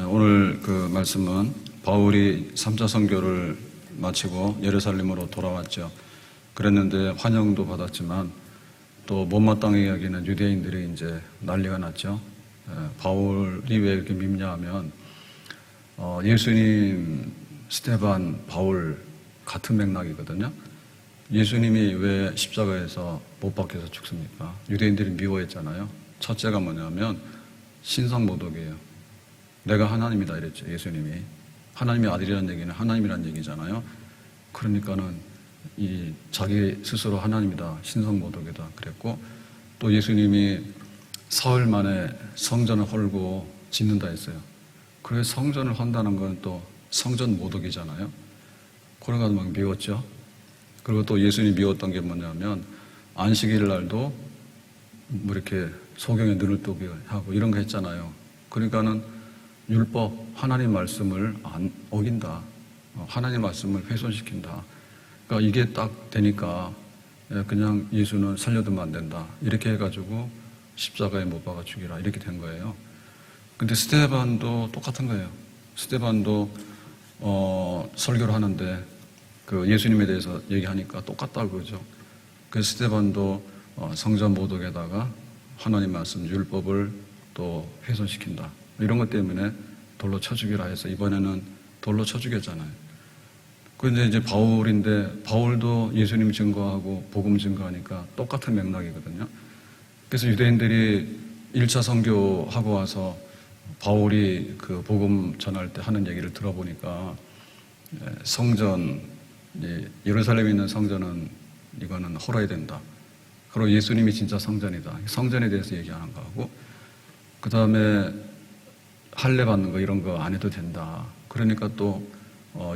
오늘 그 말씀은 바울이 3차 선교를 마치고 예루살렘으로 돌아왔죠. 그랬는데 환영도 받았지만 또 못마땅하게 여기는 유대인들이 이제 난리가 났죠. 바울이 왜 이렇게 밉냐 하면 예수님, 스데반, 바울 같은 맥락이거든요. 예수님이 왜 십자가에서 못 박혀서 죽습니까? 유대인들이 미워했잖아요. 첫째가 뭐냐면 신성모독이에요. 내가 하나님이다 이랬죠, 예수님이. 하나님의 아들이라는 얘기는 하나님이라는 얘기잖아요. 그러니까는 이 자기 스스로 하나님이다, 신성모독이다 그랬고, 또 예수님이 사흘 만에 성전을 헐고 짓는다 했어요. 그래서 성전을 헌다는 건 또 성전 모독이잖아요. 그래가지고 막 미웠죠. 그리고 또 예수님이 미웠던 게 뭐냐면 안식일 날도 뭐 이렇게 소경에 눈을 뜨게 하고 이런 거 했잖아요. 그러니까는 율법, 하나님 말씀을 안 어긴다. 하나님 말씀을 훼손시킨다. 그러니까 이게 딱 되니까 그냥 예수는 살려두면 안 된다. 이렇게 해가지고 십자가에 못 박아 죽이라. 이렇게 된 거예요. 근데 스데반도 똑같은 거예요. 스데반도 설교를 하는데 그 예수님에 대해서 얘기하니까 똑같다고 그러죠. 그래서 스데반도 성전 모독에다가 하나님 말씀, 율법을 또 훼손시킨다. 이런 것 때문에 돌로 쳐 죽이라 해서 이번에는 돌로 쳐 죽였잖아요. 그런데 이제 바울인데 바울도 예수님 증거하고 복음 증거하니까 똑같은 맥락이거든요. 그래서 유대인들이 1차 선교하고 와서 바울이 그 복음 전할 때 하는 얘기를 들어보니까 성전, 예루살렘에 있는 성전은 이거는 헐어야 된다. 그리고 예수님이 진짜 성전이다. 성전에 대해서 얘기하는 거하고, 그 다음에 할례 받는 거 이런 거 안 해도 된다. 그러니까 또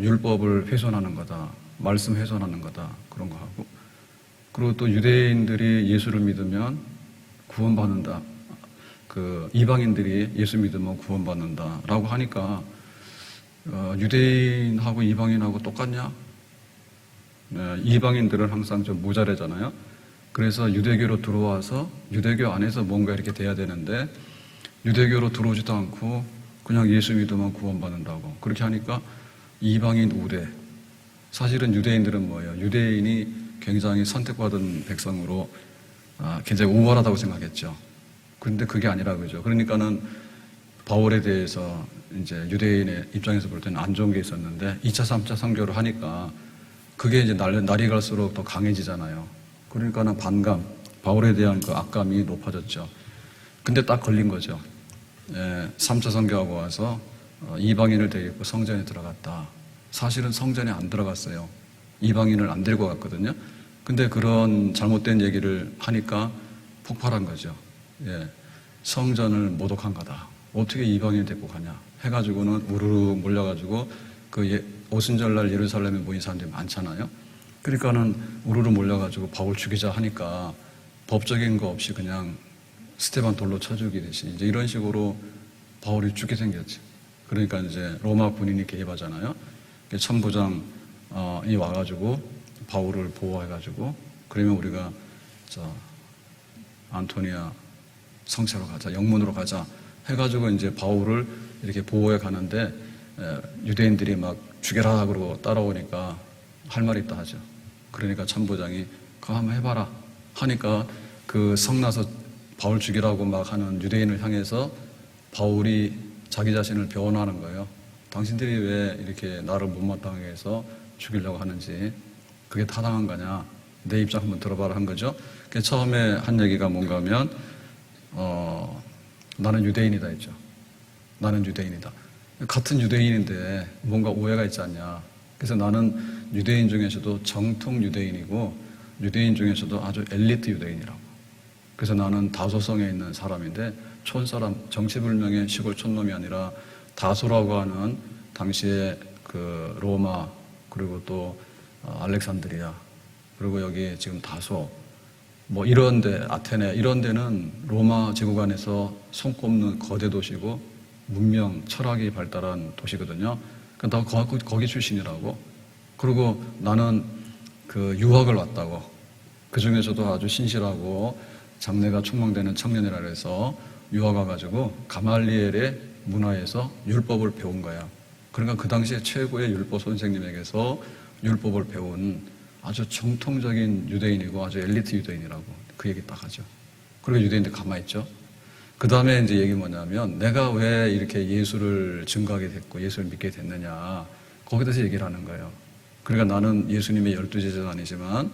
율법을 훼손하는 거다. 말씀 훼손하는 거다. 그런 거 하고, 그리고 또 유대인들이 예수를 믿으면 구원받는다. 그 이방인들이 예수 믿으면 구원받는다라고 하니까 유대인하고 이방인하고 똑같냐? 이방인들은 항상 좀 모자라잖아요. 그래서 유대교로 들어와서 유대교 안에서 뭔가 이렇게 돼야 되는데 유대교로 들어오지도 않고 그냥 예수 믿으면 구원받는다고 그렇게 하니까 이방인 우대. 사실은 유대인들은 뭐예요? 유대인이 굉장히 선택받은 백성으로 굉장히 우월하다고 생각했죠. 그런데 그게 아니라 그죠. 그러니까는 바울에 대해서 이제 유대인의 입장에서 볼 때는 안 좋은 게 있었는데 2차, 3차 선교를 하니까 그게 이제 날이 갈수록 더 강해지잖아요. 그러니까는 반감, 바울에 대한 그 악감이 높아졌죠. 근데 딱 걸린 거죠. 3차 선교하고 와서 이방인을 데리고 성전에 들어갔다. 사실은 성전에 안 들어갔어요. 이방인을 안 데리고 갔거든요. 근데 그런 잘못된 얘기를 하니까 폭발한 거죠. 성전을 모독한 거다. 어떻게 이방인을 데리고 가냐 해가지고는 우르르 몰려가지고 그 오순절날 예루살렘에 모인 사람들이 많잖아요. 그러니까는 우르르 몰려가지고 바울 죽이자 하니까 법적인 거 없이 그냥 스데반 돌로 쳐 죽이듯이 이제 이런 식으로 바울이 죽게 생겼지. 그러니까 이제 로마 군인이 개입하잖아요. 천부장이 와가지고 바울을 보호해가지고 그러면 우리가 안토니아 성체로 가자, 영문으로 가자 해가지고 이제 바울을 이렇게 보호해 가는데 유대인들이 막 죽여라 그러고 따라오니까 할 말이 있다 하죠. 그러니까 천부장이 그거 한번 해봐라 하니까 그 성나서 바울 죽이라고 막 하는 유대인을 향해서 바울이 자기 자신을 변호하는 거예요. 당신들이 왜 이렇게 나를 못마땅하게 해서 죽이려고 하는지 그게 타당한 거냐 내 입장 한번 들어봐라 한 거죠. 처음에 한 얘기가 뭔가 하면 나는 유대인이다 했죠. 나는 유대인이다. 같은 유대인인데 뭔가 오해가 있지 않냐. 그래서 나는 유대인 중에서도 정통 유대인이고 유대인 중에서도 아주 엘리트 유대인이라고. 그래서 나는 다소성에 있는 사람인데 촌사람, 정치불명의 시골 촌놈이 아니라 다소라고 하는 당시에 그 로마 그리고 또 알렉산드리아 그리고 여기 지금 다소 뭐 이런데 아테네 이런 데는 로마 제국 안에서 손꼽는 거대 도시고 문명, 철학이 발달한 도시거든요. 그러니까 나 거기 출신이라고. 그리고 나는 그 유학을 왔다고. 그 중에서도 아주 신실하고 장래가 촉망되는 청년이라 해서 유학 와가지고 가말리엘의 문화에서 율법을 배운 거야. 그러니까 그 당시에 최고의 율법 선생님에게서 율법을 배운 아주 정통적인 유대인이고 아주 엘리트 유대인이라고 그 얘기 딱 하죠. 그리고 유대인들 가만히 있죠. 그 다음에 이제 얘기 뭐냐면 내가 왜 이렇게 예수를 증거하게 됐고 예수를 믿게 됐느냐. 거기에 대해서 얘기를 하는 거예요. 그러니까 나는 예수님의 12제자가 아니지만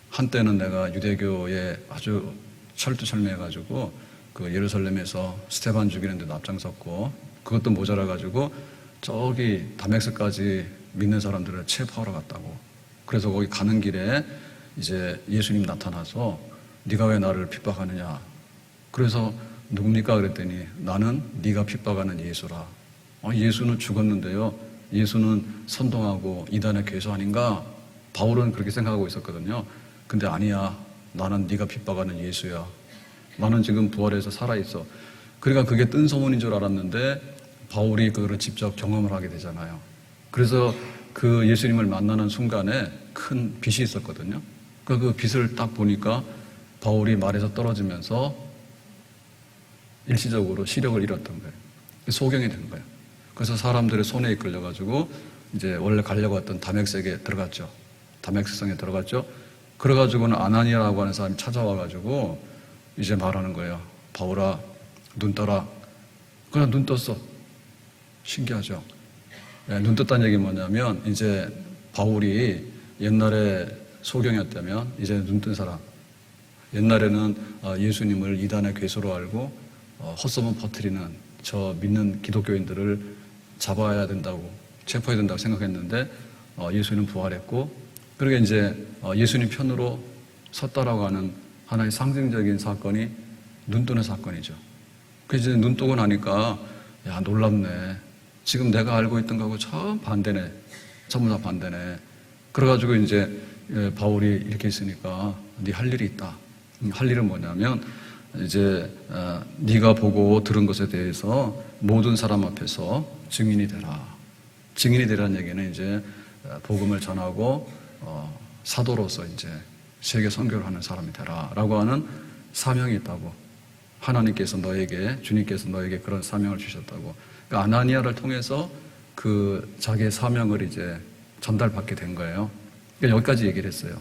한때는 내가 유대교에 아주 철두철미해가지고 그 예루살렘에서 스테반 죽이는 데도 앞장섰고 그것도 모자라가지고 저기 다메섹까지 믿는 사람들을 체포하러 갔다고. 그래서 거기 가는 길에 이제 예수님 나타나서 네가 왜 나를 핍박하느냐. 그래서 누굽니까? 그랬더니 나는 네가 핍박하는 예수라. 예수는 죽었는데요. 예수는 선동하고 이단의 괴수 아닌가? 바울은 그렇게 생각하고 있었거든요. 근데 아니야. 나는 네가 핍박하는 예수야. 나는 지금 부활해서 살아있어. 그러니까 그게 뜬 소문인 줄 알았는데 바울이 그거를 직접 경험을 하게 되잖아요. 그래서 그 예수님을 만나는 순간에 큰 빛이 있었거든요. 그 빛을 딱 보니까 바울이 말에서 떨어지면서 일시적으로 시력을 잃었던 거예요. 소경이 된 거예요. 그래서 사람들의 손에 이끌려가지고 이제 원래 가려고 했던 다메섹에 들어갔죠. 다메섹성에 들어갔죠. 그래가지고는 아나니아라고 하는 사람이 찾아와가지고 이제 말하는 거예요. 바울아, 눈 떠라. 그냥 눈 떴어. 신기하죠. 네, 눈 떴다는 얘기 뭐냐면 이제 바울이 옛날에 소경이었다면 이제 눈 뜬 사람. 옛날에는 예수님을 이단의 괴수로 알고 헛소문 퍼뜨리는 저 믿는 기독교인들을 잡아야 된다고 체포해야 된다고 생각했는데 예수님 부활했고 그러게 이제 예수님 편으로 섰다라고 하는 하나의 상징적인 사건이 눈 뜨는 사건이죠. 그래서 이제 눈 뜨고 나니까 야 놀랍네. 지금 내가 알고 있던 거하고 전 반대네. 전부 다 반대네. 그래가지고 이제 바울이 이렇게 있으니까 네 할 일이 있다. 할 일은 뭐냐면 이제 네가 보고 들은 것에 대해서 모든 사람 앞에서 증인이 되라. 증인이 되라는 얘기는 이제 복음을 전하고 사도로서 이제 세계 선교를 하는 사람이 되라라고 하는 사명이 있다고. 하나님께서 너에게 주님께서 너에게 그런 사명을 주셨다고. 그러니까 아나니아를 통해서 그 자기의 사명을 이제 전달받게 된 거예요. 그러니까 여기까지 얘기를 했어요.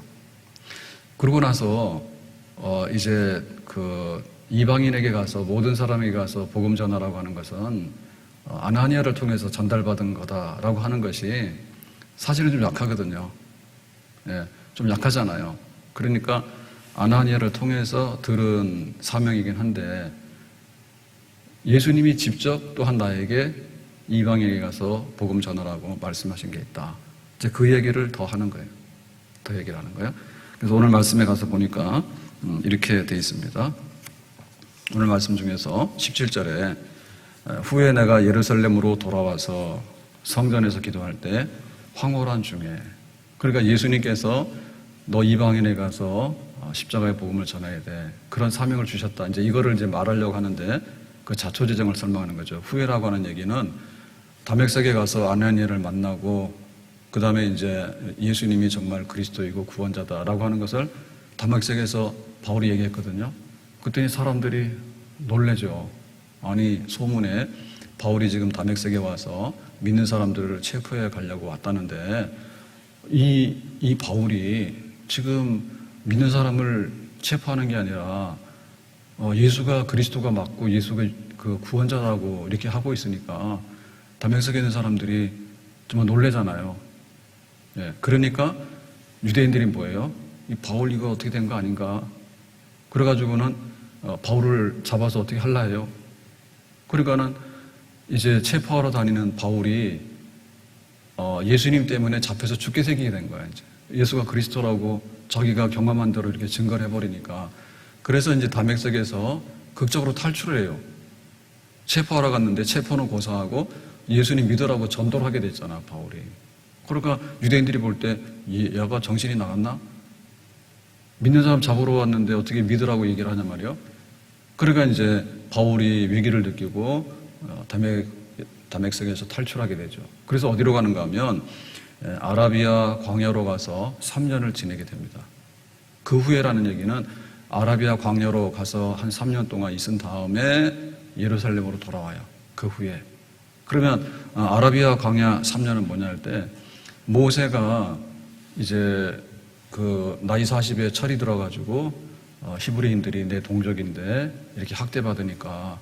그러고 나서 이제 그 이방인에게 가서 모든 사람에게 가서 복음 전하라고 하는 것은 아나니아를 통해서 전달받은 거다라고 하는 것이 사실은 좀 약하거든요. 예, 좀 약하잖아요. 그러니까 아나니아를 통해서 들은 사명이긴 한데 예수님이 직접 또한 나에게 이방인에게 가서 복음 전하라고 말씀하신 게 있다. 이제 그 얘기를 더 하는 거예요. 더 얘기를 하는 거예요. 그래서 오늘 말씀에 가서 보니까 이렇게 돼 있습니다. 오늘 말씀 중에서 17절에 후에 내가 예루살렘으로 돌아와서 성전에서 기도할 때 황홀한 중에 그러니까 예수님께서 너 이방인에 가서 십자가의 복음을 전해야 돼. 그런 사명을 주셨다. 이제 이거를 이제 말하려고 하는데 그 자초지정을 설명하는 거죠. 후회라고 하는 얘기는 다메섹에 가서 아나니아를 만나고 그 다음에 이제 예수님이 정말 그리스도이고 구원자다라고 하는 것을 다메섹에서 바울이 얘기했거든요. 그랬더니 사람들이 놀래죠. 아니 소문에 바울이 지금 다메섹에 와서 믿는 사람들을 체포해 가려고 왔다는데 이 바울이 지금 믿는 사람을 체포하는 게 아니라 예수가 그리스도가 맞고 예수가 그 구원자라고 이렇게 하고 있으니까 다메섹에 있는 사람들이 정말 놀래잖아요. 예, 그러니까 유대인들이 뭐예요? 이 바울 이거 어떻게 된 거 아닌가? 그래가지고는 바울을 잡아서 어떻게 할라 해요? 그러니까는 이제 체포하러 다니는 바울이 예수님 때문에 잡혀서 죽게 생기게 된 거야. 이제 예수가 그리스도라고 자기가 경험한 대로 이렇게 증거를 해버리니까 그래서 이제 다메섹에서 극적으로 탈출을 해요. 체포하러 갔는데 체포는 고사하고 예수님 믿으라고 전도를 하게 됐잖아, 바울이. 그러니까 유대인들이 볼 때 얘가 정신이 나갔나? 믿는 사람 잡으러 왔는데 어떻게 믿으라고 얘기를 하냐 말이요. 그러니까 이제 바울이 위기를 느끼고 다메섹에서 탈출하게 되죠. 그래서 어디로 가는가 하면 아라비아 광야로 가서 3년을 지내게 됩니다. 그 후에라는 얘기는 아라비아 광야로 가서 한 3년 동안 있은 다음에 예루살렘으로 돌아와요. 그 후에. 그러면 아라비아 광야 3년은 뭐냐 할 때 모세가 이제 그 나이 40에 철이 들어가지고 히브리인들이 내 동족인데 이렇게 학대받으니까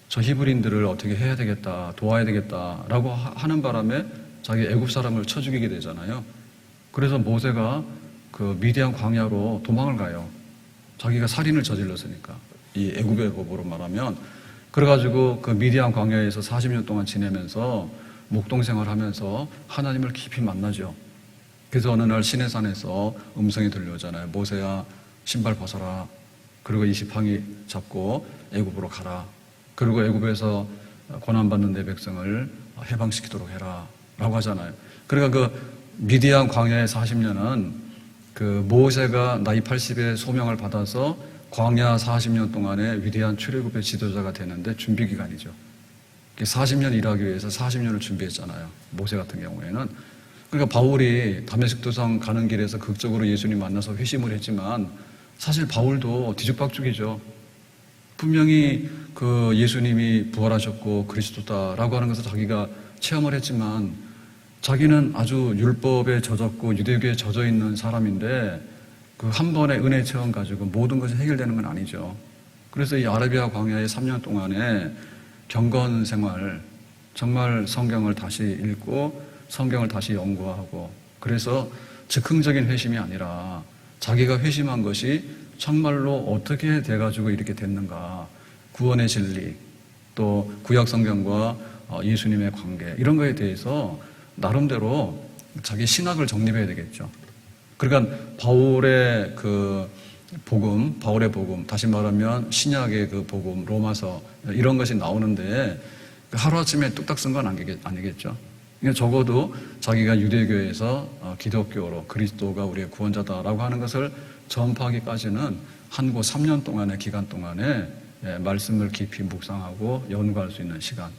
저 히브리인들을 어떻게 해야 되겠다, 도와야 되겠다라고 하는 바람에 자기 애굽 사람을 쳐 죽이게 되잖아요. 그래서 모세가 그 미디안 광야로 도망을 가요. 자기가 살인을 저질렀으니까. 이 애굽의 법으로 말하면. 그래가지고 그 미디안 광야에서 40년 동안 지내면서 목동 생활하면서 하나님을 깊이 만나죠. 그래서 어느 날 시내산에서 음성이 들려오잖아요. 모세야, 신발 벗어라. 그리고 이 지팡이 잡고 애굽으로 가라. 그리고 애굽에서 고난받는 내 백성을 해방시키도록 해라. 라고 하잖아요. 그러니까 그 미디안 광야의 40년은 그 모세가 나이 80에 소명을 받아서 광야 40년 동안에 위대한 출애굽의 지도자가 되는데 준비 기간이죠. 40년 일하기 위해서 40년을 준비했잖아요. 모세 같은 경우에는. 그러니까 바울이 다메섹 도상 가는 길에서 극적으로 예수님 만나서 회심을 했지만 사실 바울도 뒤죽박죽이죠. 분명히 그 예수님이 부활하셨고 그리스도다라고 하는 것을 자기가 체험을 했지만 자기는 아주 율법에 젖었고 유대교에 젖어 있는 사람인데 그 한 번의 은혜 체험 가지고 모든 것이 해결되는 건 아니죠. 그래서 이 아라비아 광야의 3년 동안에 경건 생활, 정말 성경을 다시 읽고 성경을 다시 연구하고 그래서 즉흥적인 회심이 아니라 자기가 회심한 것이 정말로 어떻게 돼가지고 이렇게 됐는가, 구원의 진리, 또 구약 성경과 예수님의 관계 이런 거에 대해서 나름대로 자기 신학을 정립해야 되겠죠. 그러니까 바울의 그 복음, 다시 말하면 신약의 그 복음, 로마서 이런 것이 나오는데 하루아침에 뚝딱 쓴 건 아니겠죠. 그러니까 적어도 자기가 유대교에서 기독교로 그리스도가 우리의 구원자다라고 하는 것을 전파하기까지는 한 곳 3년 동안의 기간 동안에 말씀을 깊이 묵상하고 연구할 수 있는 시간.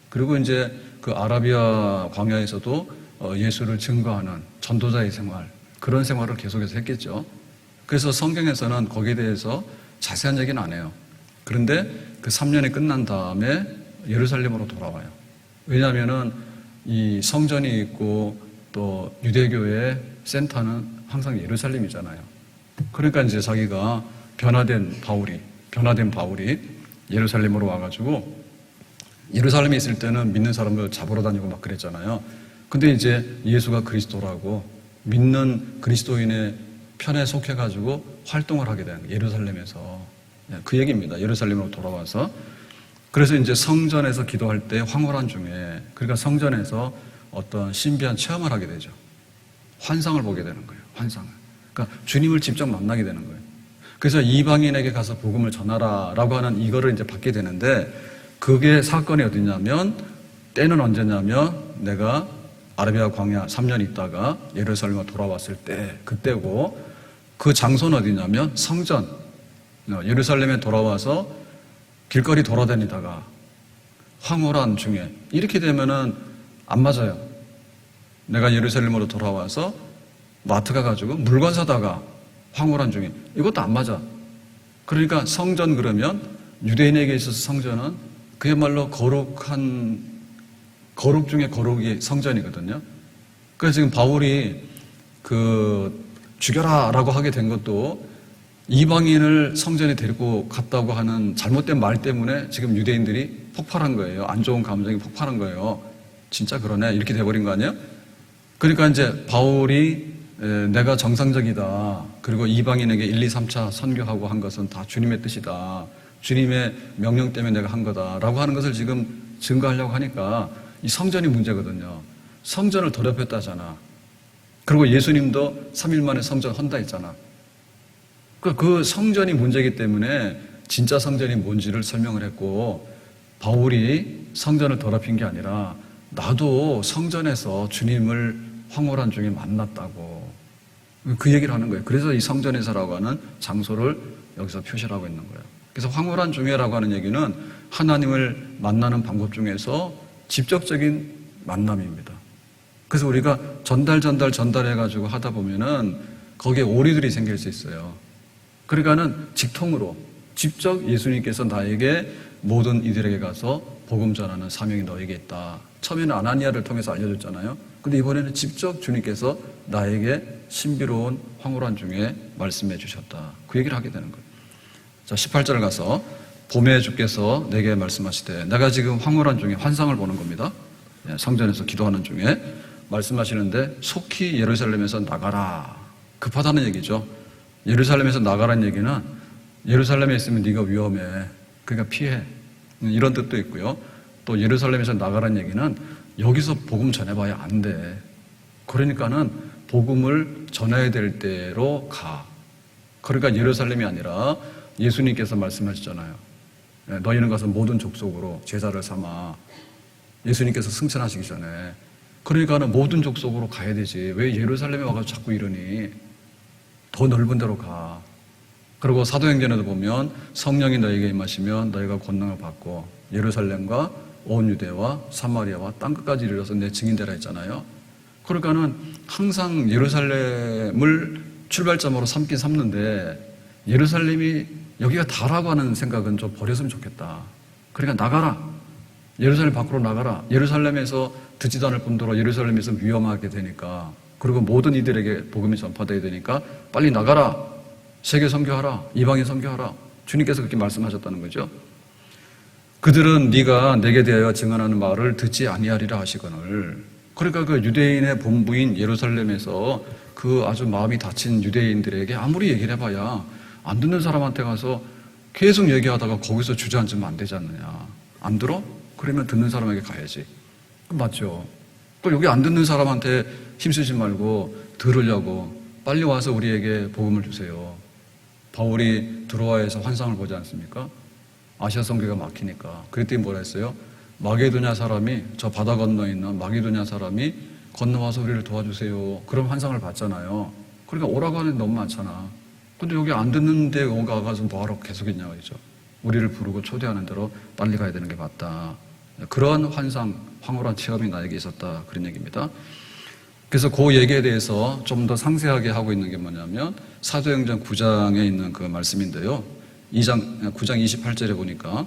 그리고 이제 그 아라비아 광야에서도 예수를 증거하는 전도자의 생활, 그런 생활을 계속해서 했겠죠. 그래서 성경에서는 거기에 대해서 자세한 얘기는 안 해요. 그런데 그 3년이 끝난 다음에 예루살렘으로 돌아와요. 왜냐하면은 이 성전이 있고 또 유대교의 센터는 항상 예루살렘이잖아요. 그러니까 이제 자기가 변화된 바울이 예루살렘으로 와가지고 예루살렘에 있을 때는 믿는 사람들 잡으러 다니고 막 그랬잖아요. 근데 이제 예수가 그리스도라고 믿는 그리스도인의 편에 속해가지고 활동을 하게 된 예루살렘에서 그 얘기입니다. 예루살렘으로 돌아와서 그래서 이제 성전에서 기도할 때 황홀한 중에 그러니까 성전에서 어떤 신비한 체험을 하게 되죠. 환상을 보게 되는 거예요. 환상을. 그러니까 주님을 직접 만나게 되는 거예요. 그래서 이방인에게 가서 복음을 전하라라고 하는 이거를 이제 받게 되는데 그게 사건이 어디냐면 때는 언제냐면 내가 아라비아 광야 3년 있다가 예루살렘에 돌아왔을 때 그때고 그 장소는 어디냐면 성전 예루살렘에 돌아와서 길거리 돌아다니다가 황홀한 중에 이렇게 되면은 안 맞아요. 내가 예루살렘으로 돌아와서 마트 가가지고 물건 사다가 황홀한 중에 이것도 안 맞아. 그러니까 성전 그러면 유대인에게 있어서 성전은 그야말로 거룩 중에 거룩이 성전이거든요. 그래서 지금 바울이 그 죽여라라고 하게 된 것도 이방인을 성전에 데리고 갔다고 하는 잘못된 말 때문에 지금 유대인들이 폭발한 거예요. 안 좋은 감정이 폭발한 거예요. 진짜 그러네. 이렇게 돼버린 거 아니에요? 그러니까 이제 바울이 내가 정상적이다. 그리고 이방인에게 1, 2, 3차 선교하고 한 것은 다 주님의 뜻이다. 주님의 명령 때문에 내가 한 거다라고 하는 것을 지금 증거하려고 하니까 이 성전이 문제거든요. 성전을 더럽혔다잖아. 그리고 예수님도 3일 만에 성전 헌다 했잖아. 그 성전이 문제이기 때문에 진짜 성전이 뭔지를 설명을 했고 바울이 성전을 더럽힌 게 아니라 나도 성전에서 주님을 황홀한 중에 만났다고 그 얘기를 하는 거예요. 그래서 이 성전에서라고 하는 장소를 여기서 표시를 하고 있는 거예요. 그래서 황홀한 중에라고 하는 얘기는 하나님을 만나는 방법 중에서 직접적인 만남입니다. 그래서 우리가 전달해가지고 하다 보면은 거기에 오류들이 생길 수 있어요. 그러니까는 직통으로 직접 예수님께서 나에게 모든 이들에게 가서 복음 전하는 사명이 너에게 있다. 처음에는 아나니아를 통해서 알려줬잖아요. 근데 이번에는 직접 주님께서 나에게 신비로운 황홀한 중에 말씀해 주셨다. 그 얘기를 하게 되는 거예요. 자, 18절 가서 봄에 주께서 내게 말씀하시되, 내가 지금 황홀한 중에 환상을 보는 겁니다. 성전에서 기도하는 중에 말씀하시는데, 속히 예루살렘에서 나가라. 급하다는 얘기죠. 예루살렘에서 나가라는 얘기는 예루살렘에 있으면 네가 위험해. 그러니까 피해. 이런 뜻도 있고요. 또 예루살렘에서 나가라는 얘기는 여기서 복음 전해봐야 안 돼. 그러니까는 복음을 전해야 될 때로 가. 그러니까 예루살렘이 아니라 예수님께서 말씀하셨잖아요. 너희는 가서 모든 족속으로 제자를 삼아. 예수님께서 승천하시기 전에. 그러니까는 모든 족속으로 가야 되지. 왜 예루살렘에 와서 자꾸 이러니? 더 넓은 데로 가. 그리고 사도행전에도 보면 성령이 너에게 임하시면 너희가 권능을 받고 예루살렘과 온 유대와 사마리아와 땅끝까지 이르러서 내 증인되라 했잖아요. 그러니까는 항상 예루살렘을 출발점으로 삼긴 삼는데 예루살렘이 여기가 다라고 하는 생각은 좀 버렸으면 좋겠다. 그러니까 나가라. 예루살렘 밖으로 나가라. 예루살렘에서 듣지도 않을 뿐더러 예루살렘에서 위험하게 되니까, 그리고 모든 이들에게 복음이 전파되어야 되니까 빨리 나가라. 세계 선교하라. 이방인 선교하라. 주님께서 그렇게 말씀하셨다는 거죠. 그들은 네가 내게 대하여 증언하는 말을 듣지 아니하리라 하시거늘. 그러니까 그 유대인의 본부인 예루살렘에서 그 아주 마음이 다친 유대인들에게 아무리 얘기를 해봐야 안 듣는 사람한테 가서 계속 얘기하다가 거기서 주저앉으면 안 되지 않느냐. 안 들어? 그러면 듣는 사람에게 가야지. 맞죠? 또 여기 안 듣는 사람한테 힘쓰지 말고 들으려고 빨리 와서 우리에게 복음을 주세요. 바울이 드로아에서 환상을 보지 않습니까? 아시아 성교가 막히니까. 그랬더니 뭐라 했어요? 마게도냐 사람이, 저 바다 건너에 있는 마게도냐 사람이 건너와서 우리를 도와주세요. 그런 환상을 봤잖아요. 그러니까 오라고 하는 데 너무 많잖아. 근데 여기 안 듣는데 가서 뭐하러 계속 있냐 말이죠. 우리를 부르고 초대하는 대로 빨리 가야 되는 게 맞다. 그런 환상, 황홀한 체험이 나에게 있었다. 그런 얘기입니다. 그래서 그 얘기에 대해서 좀 더 상세하게 하고 있는 게 뭐냐면 사도행전 9장에 있는 그 말씀인데요. 9장 28절에 보니까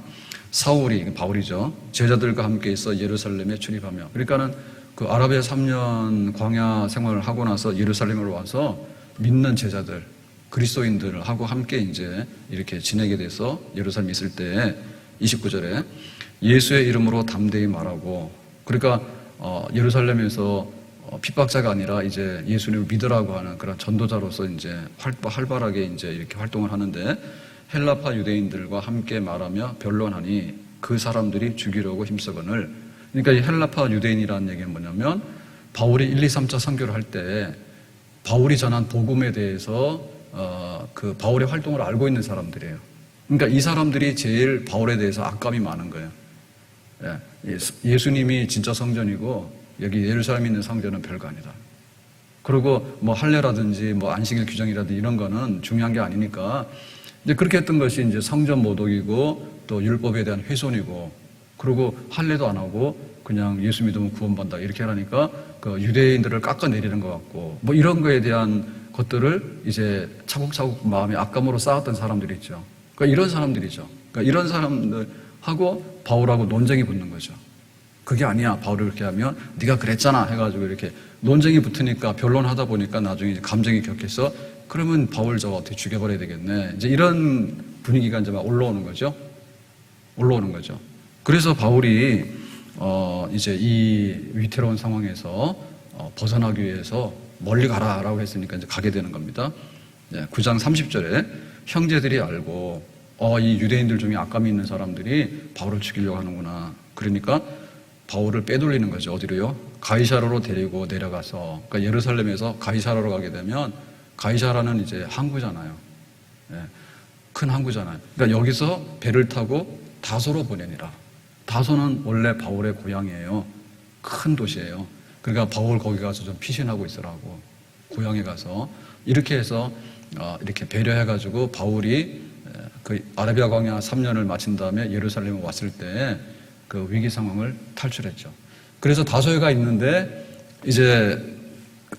사울이, 바울이죠. 제자들과 함께 있어 예루살렘에 출입하며, 그러니까는 그 아라비아 3년 광야 생활을 하고 나서 예루살렘으로 와서 믿는 제자들, 그리스도인들하고 함께 이제 이렇게 지내게 돼서 예루살렘에 있을 때 29절에 예수의 이름으로 담대히 말하고, 그러니까 예루살렘에서 핍박자가 아니라 이제 예수님을 믿으라고 하는 그런 전도자로서 이제 활발하게 이제 이렇게 활동을 하는데, 헬라파 유대인들과 함께 말하며 변론하니 그 사람들이 죽이려고 힘쓰거늘. 그러니까 이 헬라파 유대인이라는 얘기는 뭐냐면 바울이 1, 2, 3차 선교를 할 때 바울이 전한 복음에 대해서 그 바울의 활동을 알고 있는 사람들이에요. 그러니까 이 사람들이 제일 바울에 대해서 악감이 많은 거예요. 예수님이 진짜 성전이고 여기 예루살렘에 있는 성전은 별거 아니다. 그리고 뭐 할례라든지 뭐 안식일 규정이라든지 이런 거는 중요한 게 아니니까 이제 그렇게 했던 것이 이제 성전 모독이고 또 율법에 대한 훼손이고, 그리고 할례도 안 하고 그냥 예수 믿으면 구원받는다 이렇게 하니까 그 유대인들을 깎아내리는 것 같고, 뭐 이런 거에 대한 것들을 이제 차곡차곡 마음에 악감으로 쌓았던 사람들이 있죠. 그러니까 이런 사람들이죠. 그러니까 이런 사람들하고 바울하고 논쟁이 붙는 거죠. 그게 아니야. 바울이 그렇게 하면 네가 그랬잖아 해가지고 이렇게 논쟁이 붙으니까 변론하다 보니까 나중에 감정이 격해서 그러면 바울 저거 어떻게 죽여버려야 되겠네. 이제 이런 분위기가 이제 막 올라오는 거죠. 그래서 바울이 이제 이 위태로운 상황에서 벗어나기 위해서 멀리 가라라고 했으니까 이제 가게 되는 겁니다. 9장 30절에 형제들이 알고 이 유대인들 중에 악감이 있는 사람들이 바울을 죽이려고 하는구나. 그러니까 바울을 빼돌리는 거죠. 어디로요? 가이사라로 데리고 내려가서, 그러니까 예루살렘에서 가이사라로 가게 되면 가이사라는 이제 항구잖아요. 큰 항구잖아요. 그러니까 여기서 배를 타고 다소로 보내니라. 다소는 원래 바울의 고향이에요. 큰 도시예요. 그러니까 바울 거기 가서 좀 피신하고 있으라고, 고향에 가서 이렇게 해서 이렇게 배려해가지고 바울이 그 아라비아 광야 3년을 마친 다음에 예루살렘에 왔을 때 그 위기 상황을 탈출했죠. 그래서 다소에가 있는데 이제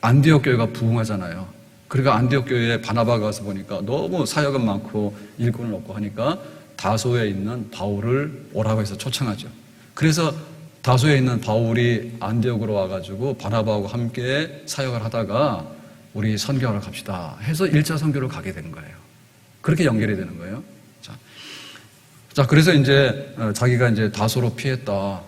안디옥 교회가 부흥하잖아요. 그러니까 안디옥 교회에 바나바가 가서 보니까 너무 사역은 많고 일꾼은 없고 하니까 다소에 있는 바울을 오라고 해서 초청하죠. 그래서 다소에 있는 바울이 안디옥으로 와가지고 바나바하고 함께 사역을 하다가 우리 선교하러 갑시다 해서 1차 선교를 가게 된 거예요. 그렇게 연결이 되는 거예요. 자, 그래서 이제 자기가 이제 다소로 피했다.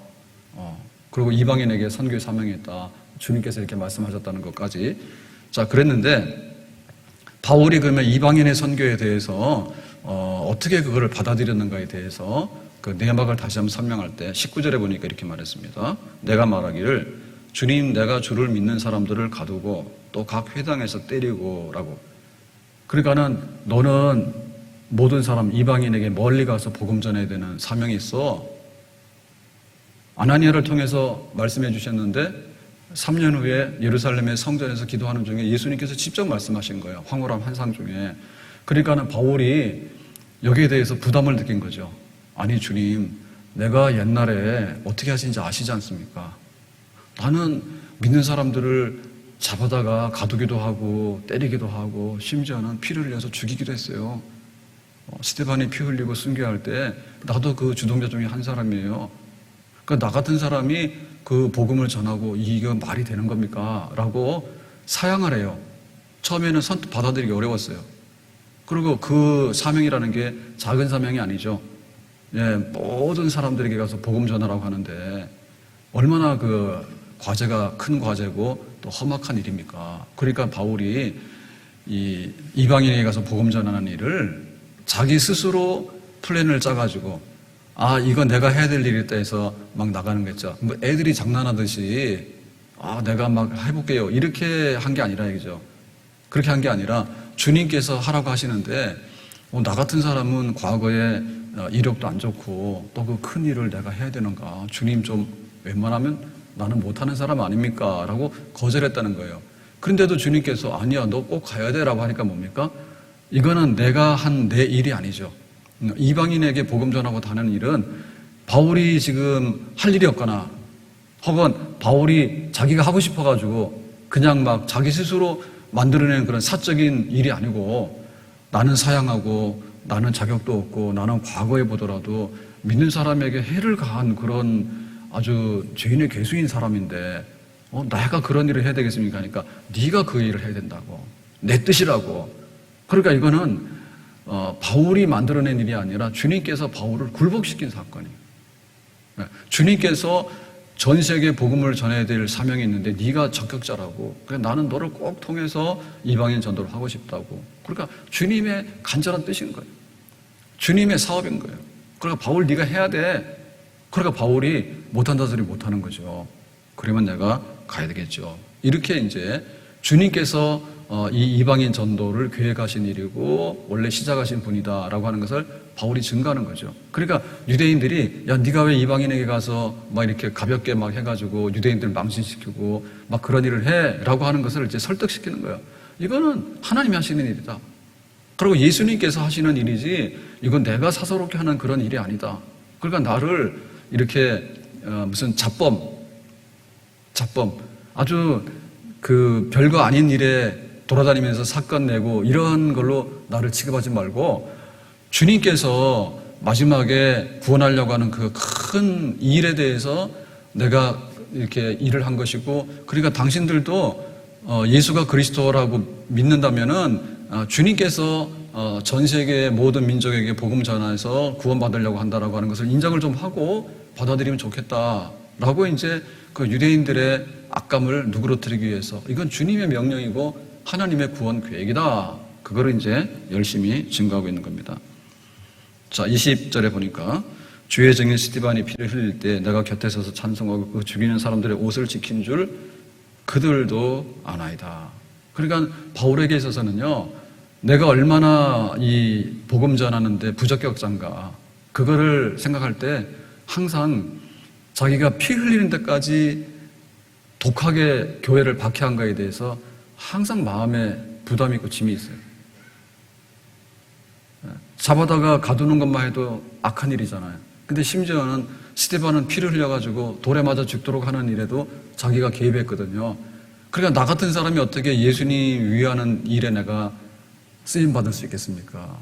그리고 이방인에게 선교 사명했다. 주님께서 이렇게 말씀하셨다는 것까지. 자, 그랬는데 바울이 그러면 이방인의 선교에 대해서 어떻게 그거를 받아들였는가에 대해서 그 내막을 다시 한번 설명할 때 19절에 보니까 이렇게 말했습니다. 내가 말하기를 주님, 내가 주를 믿는 사람들을 가두고 또 각 회당에서 때리고 라고. 그러니까는 너는 모든 사람 이방인에게 멀리 가서 복음 전해야 되는 사명이 있어. 아나니아를 통해서 말씀해 주셨는데 3년 후에 예루살렘의 성전에서 기도하는 중에 예수님께서 직접 말씀하신 거예요. 황홀한 환상 중에. 그러니까는 바울이 여기에 대해서 부담을 느낀 거죠. 아니 주님, 내가 옛날에 어떻게 하신지 아시지 않습니까? 나는 믿는 사람들을 잡아다가 가두기도 하고 때리기도 하고 심지어는 피를 흘려서 죽이기도 했어요. 스데반이 피 흘리고 순교할 때 나도 그 주동자 중에 한 사람이에요. 그러니까 나 같은 사람이 그 복음을 전하고 이게 말이 되는 겁니까? 라고 사양하래요. 처음에는 선뜻 받아들이기 어려웠어요. 그리고 그 사명이라는 게 작은 사명이 아니죠. 예, 모든 사람들에게 가서 복음 전하라고 하는데 얼마나 그 과제가 큰 과제고 또 험악한 일입니까? 그러니까 바울이 이 이방인에게 가서 복음 전하는 일을 자기 스스로 플랜을 짜가지고 이건 내가 해야 될 일이 있다 해서 막 나가는 거죠. 뭐 애들이 장난하듯이 내가 막 해볼게요 이렇게 한 게 아니라 이거죠. 그렇게 한 게 아니라 주님께서 하라고 하시는데 나 같은 사람은 과거에 이력도 안 좋고 또 그 큰 일을 내가 해야 되는가? 주님 좀 웬만하면 나는 못하는 사람 아닙니까? 라고 거절했다는 거예요. 그런데도 주님께서 아니야 너 꼭 가야 돼 라고 하니까 뭡니까? 이거는 내가 한 내 일이 아니죠. 이방인에게 복음 전하고 다니는 일은 바울이 지금 할 일이 없거나 혹은 바울이 자기가 하고 싶어가지고 그냥 막 자기 스스로 만들어낸 그런 사적인 일이 아니고 나는 사양하고 나는 자격도 없고 나는 과거에 보더라도 믿는 사람에게 해를 가한 그런 아주 죄인의 괴수인 사람인데 내가 그런 일을 해야 되겠습니까? 하니까 네가 그 일을 해야 된다고. 내 뜻이라고. 그러니까 이거는 바울이 만들어낸 일이 아니라 주님께서 바울을 굴복시킨 사건이에요. 주님께서 전 세계에 복음을 전해야 될 사명이 있는데 네가 적격자라고. 그래 나는 너를 꼭 통해서 이방인 전도를 하고 싶다고. 그러니까 주님의 간절한 뜻인 거예요. 주님의 사업인 거예요. 그러니까 바울 네가 해야 돼. 그러니까 바울이 못한다 소리 못하는 거죠. 그러면 내가 가야 되겠죠. 이렇게 이제 주님께서 이 이방인 전도를 계획하신 일이고 원래 시작하신 분이다라고 하는 것을 바울이 증거하는 거죠. 그러니까 유대인들이 야 네가 왜 이방인에게 가서 막 이렇게 가볍게 막 해가지고 유대인들 망신시키고 막 그런 일을 해라고 하는 것을 이제 설득시키는 거예요. 이거는 하나님이 하시는 일이다. 그리고 예수님께서 하시는 일이지 이건 내가 사사롭게 하는 그런 일이 아니다. 그러니까 나를 이렇게 무슨 잡범 아주 그 별거 아닌 일에 돌아다니면서 사건 내고 이런 걸로 나를 취급하지 말고 주님께서 마지막에 구원하려고 하는 그 큰 일에 대해서 내가 이렇게 일을 한 것이고 그러니까 당신들도 예수가 그리스도라고 믿는다면은 주님께서 전 세계 모든 민족에게 복음 전해서 구원받으려고 한다라고 하는 것을 인정을 좀 하고 받아들이면 좋겠다라고 이제 그 유대인들의 악감을 누그러뜨리기 위해서 이건 주님의 명령이고 하나님의 구원 계획이다. 그거를 이제 열심히 증거하고 있는 겁니다. 자, 20절에 보니까 주의 증인 스데반이 피를 흘릴 때 내가 곁에 서서 찬송하고 그 죽이는 사람들의 옷을 지킨 줄 그들도 아나이다. 그러니까 바울에게 있어서는요. 내가 얼마나 이 복음 전하는데 부적격자인가 그거를 생각할 때 항상 자기가 피 흘리는 데까지 독하게 교회를 박해한 거에 대해서 항상 마음에 부담이 있고 짐이 있어요. 잡아다가 가두는 것만 해도 악한 일이잖아요. 근데 심지어는 스데반은 피를 흘려가지고 돌에 맞아 죽도록 하는 일에도 자기가 개입했거든요. 그러니까 나 같은 사람이 어떻게 예수님 위하는 일에 내가 쓰임받을 수 있겠습니까?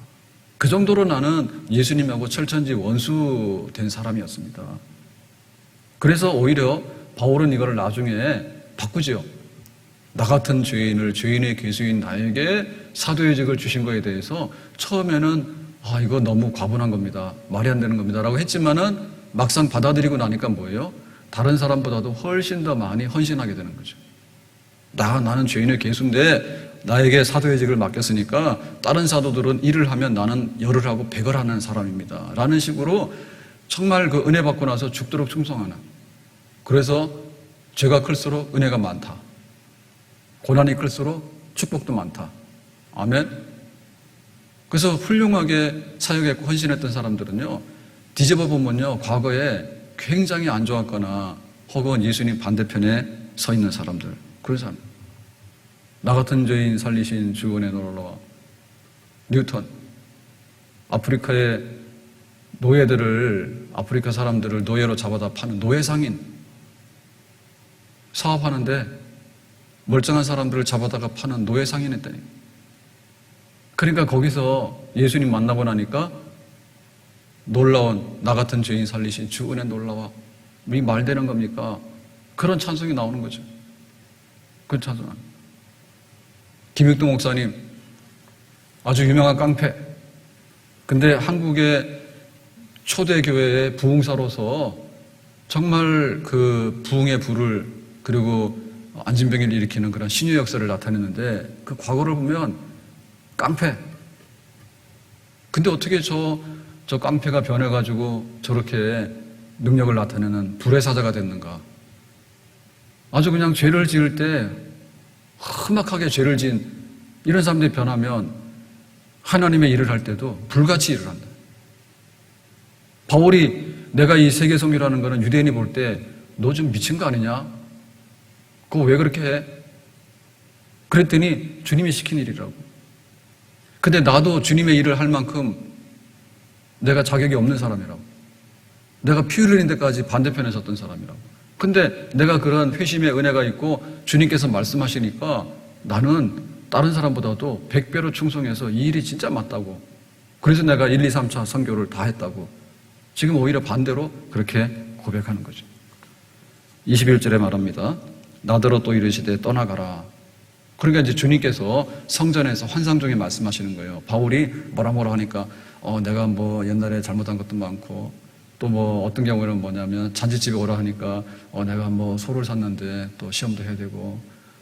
그 정도로 나는 예수님하고 철천지 원수 된 사람이었습니다. 그래서 오히려 바울은 이거를 나중에 바꾸죠. 나 같은 죄인을 죄인의 괴수인 나에게 사도의 직을 주신 거에 대해서 처음에는 이거 너무 과분한 겁니다. 말이 안 되는 겁니다. 라고 했지만은 막상 받아들이고 나니까 뭐예요? 다른 사람보다도 훨씬 더 많이 헌신하게 되는 거죠. 나는 죄인의 괴수인데 나에게 사도의 직을 맡겼으니까 다른 사도들은 일을 하면 나는 열을 하고 백을 하는 사람입니다. 라는 식으로 정말 그 은혜 받고 나서 죽도록 충성하는. 그래서 죄가 클수록 은혜가 많다. 고난이 클수록 축복도 많다. 아멘. 그래서 훌륭하게 사역했고 헌신했던 사람들은요, 뒤집어 보면요, 과거에 굉장히 안 좋았거나 혹은 예수님 반대편에 서 있는 사람들, 그런 사람. 나 같은 죄인 살리신 주 은혜 놀라와. 뉴턴. 아프리카의 노예들을, 아프리카 사람들을 노예로 잡아다 파는 노예상인. 사업하는데 멀쩡한 사람들을 잡아다가 파는 노예상인했다니. 그러니까 거기서 예수님 만나고 나니까 놀라운 나 같은 죄인 살리신 주 은혜 놀라와. 이 말 되는 겁니까? 그런 찬송이 나오는 거죠. 그런 찬송. 김육동 목사님, 아주 유명한 깡패. 근데 한국의 초대 교회의 부흥사로서 정말 그 부흥의 불을 그리고 안진병을 일으키는 그런 신유 역사를 나타냈는데 그 과거를 보면 깡패. 근데 어떻게 저 깡패가 변해가지고 저렇게 능력을 나타내는 불의 사자가 됐는가? 아주 그냥 죄를 지을 때 험악하게 죄를 지은 이런 사람들이 변하면 하나님의 일을 할 때도 불같이 일을 한다. 바울이 내가 이 세계성이라는 거는 유대인이 볼 때 너 좀 미친 거 아니냐? 그거 왜 그렇게 해? 그랬더니 주님이 시킨 일이라고. 근데 나도 주님의 일을 할 만큼 내가 자격이 없는 사람이라고. 내가 피 흘리는 데까지 반대편에 섰던 사람이라고. 근데 내가 그런 회심의 은혜가 있고 주님께서 말씀하시니까 나는 다른 사람보다도 100배로 충성해서 이 일이 진짜 맞다고. 그래서 내가 1, 2, 3차 선교를 다 했다고. 지금 오히려 반대로 그렇게 고백하는 거죠. 21절에 말합니다. 나더러 또 이르시되 떠나가라. 그러니까 이제 주님께서 성전에서 환상 중에 말씀하시는 거예요. 바울이 뭐라 하니까 내가 뭐 옛날에 잘못한 것도 많고 또 뭐 어떤 경우에는 뭐냐면 잔치집에 오라 하니까 내가 뭐 소를 샀는데 또 시험도 해야 되고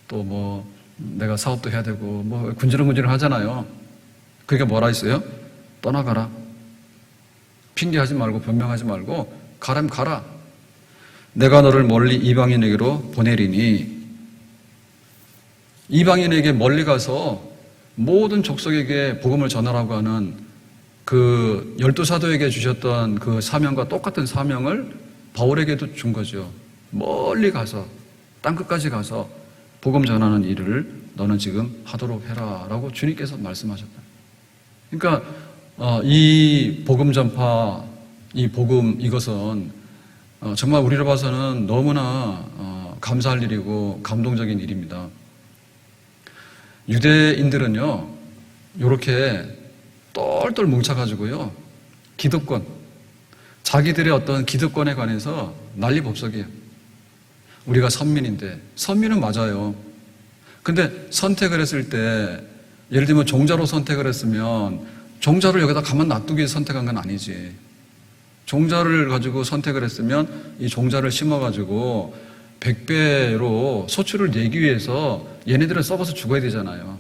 또 뭐 내가 사업도 해야 되고 뭐 군지렁군지렁 하잖아요. 그러니까 뭐라 했어요? 떠나가라. 핑계하지 말고 변명하지 말고 가라면 가라. 내가 너를 멀리 이방인에게로 보내리니. 이방인에게 멀리 가서 모든 족속에게 복음을 전하라고 하는 그 12사도에게 주셨던 그 사명과 똑같은 사명을 바울에게도 준 거죠. 멀리 가서 땅끝까지 가서 복음 전하는 일을 너는 지금 하도록 해라 라고 주님께서 말씀하셨다. 그러니까 이 복음 전파, 이 복음 이것은 정말 우리로 봐서는 너무나 감사할 일이고 감동적인 일입니다. 유대인들은요, 이렇게 똘똘 뭉쳐가지고요, 기득권, 자기들의 어떤 기득권에 관해서 난리법석이에요. 우리가 선민인데, 선민은 맞아요. 근데 선택을 했을 때, 예를 들면 종자로 선택을 했으면, 종자를 여기다 가만 놔두기 위해서 선택한 건 아니지. 종자를 가지고 선택을 했으면, 이 종자를 심어가지고, 100배로 소출을 내기 위해서 얘네들은 썩어서 죽어야 되잖아요.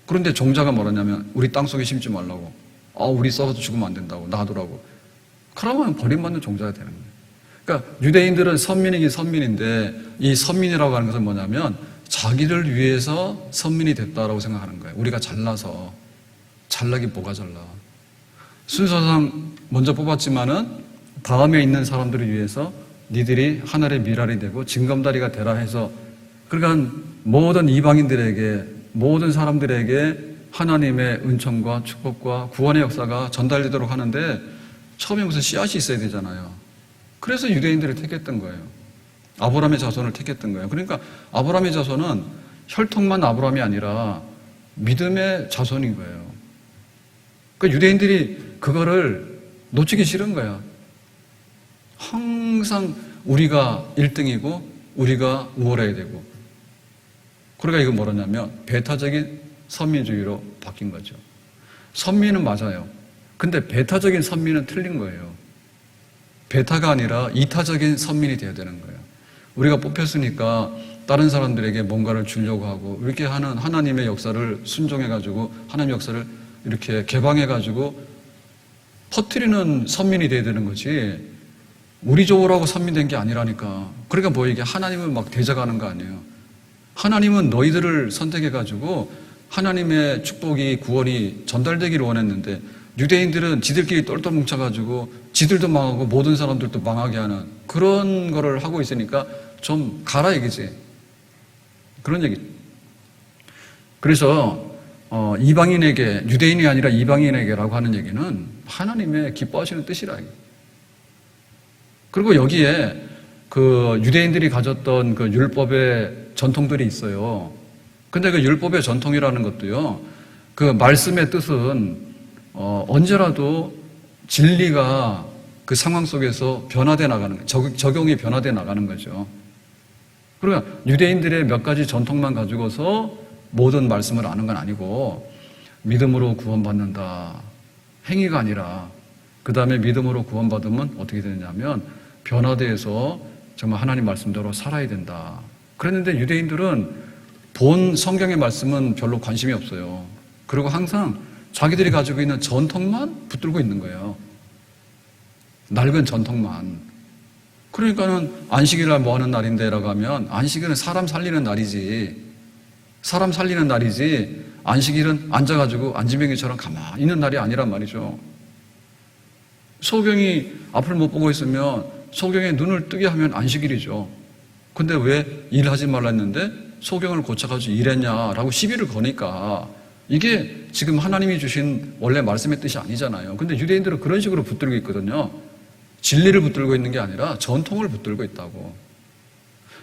그런데 종자가 뭐라냐면 우리 땅속에 심지 말라고. 우리 썩어서 죽으면 안 된다고. 놔두라고. 그러면 버림받는 종자가 되는 거예요. 그러니까 유대인들은 선민이긴 선민인데 이 선민이라고 하는 것은 뭐냐면 자기를 위해서 선민이 됐다라고 생각하는 거예요. 우리가 잘나서. 잘나긴 뭐가 잘나. 순서상 먼저 뽑았지만은 다음에 있는 사람들을 위해서 니들이 하늘의 미랄이 되고 징검다리가 되라 해서 그러니까 모든 이방인들에게 모든 사람들에게 하나님의 은총과 축복과 구원의 역사가 전달되도록 하는데 처음에 무슨 씨앗이 있어야 되잖아요. 그래서 유대인들을 택했던 거예요. 아브라함의 자손을 택했던 거예요. 그러니까 아브라함의 자손은 혈통만 아브라함이 아니라 믿음의 자손인 거예요. 그러니까 유대인들이 그거를 놓치기 싫은 거야. 항상 우리가 1등이고 우리가 우월해야 되고. 그러니까 이거 뭐라냐면 배타적인 선민주의로 바뀐 거죠. 선민은 맞아요. 근데 배타적인 선민은 틀린 거예요. 배타가 아니라 이타적인 선민이 돼야 되는 거예요. 우리가 뽑혔으니까 다른 사람들에게 뭔가를 주려고 하고 이렇게 하는 하나님의 역사를 순종해가지고 하나님의 역사를 이렇게 개방해가지고 퍼뜨리는 선민이 돼야 되는 거지 우리 좋으라고 선민된 게 아니라니까. 그러니까 뭐 이게 하나님을 막 대적하는 거 아니에요. 하나님은 너희들을 선택해가지고 하나님의 축복이 구원이 전달되기를 원했는데 유대인들은 지들끼리 똘똘 뭉쳐가지고 지들도 망하고 모든 사람들도 망하게 하는 그런 거를 하고 있으니까 좀 가라 얘기지. 그런 얘기. 그래서 이방인에게 유대인이 아니라 이방인에게라고 하는 얘기는 하나님의 기뻐하시는 뜻이라. 그리고 여기에 그 유대인들이 가졌던 그 율법의 전통들이 있어요. 근데 그 율법의 전통이라는 것도요. 그 말씀의 뜻은 언제라도 진리가 그 상황 속에서 변화돼 나가는 거예요. 적용이 변화돼 나가는 거죠. 그러니까 유대인들의 몇 가지 전통만 가지고서 모든 말씀을 아는 건 아니고 믿음으로 구원받는다. 행위가 아니라 그 다음에 믿음으로 구원받으면 어떻게 되냐면 변화돼서 정말 하나님 말씀대로 살아야 된다. 그랬는데 유대인들은 본 성경의 말씀은 별로 관심이 없어요. 그리고 항상 자기들이 가지고 있는 전통만 붙들고 있는 거예요. 낡은 전통만. 그러니까는 안식일날 뭐 하는 날인데라고 하면 안식일은 사람 살리는 날이지. 사람 살리는 날이지 안식일은 앉아가지고 안지병이처럼 가만히 있는 날이 아니란 말이죠. 소경이 앞을 못 보고 있으면 소경의 눈을 뜨게 하면 안식일이죠. 근데 왜 일하지 말라 했는데 소경을 고쳐가지고 일했냐라고 시비를 거니까 이게 지금 하나님이 주신 원래 말씀의 뜻이 아니잖아요. 근데 유대인들은 그런 식으로 붙들고 있거든요. 진리를 붙들고 있는 게 아니라 전통을 붙들고 있다고.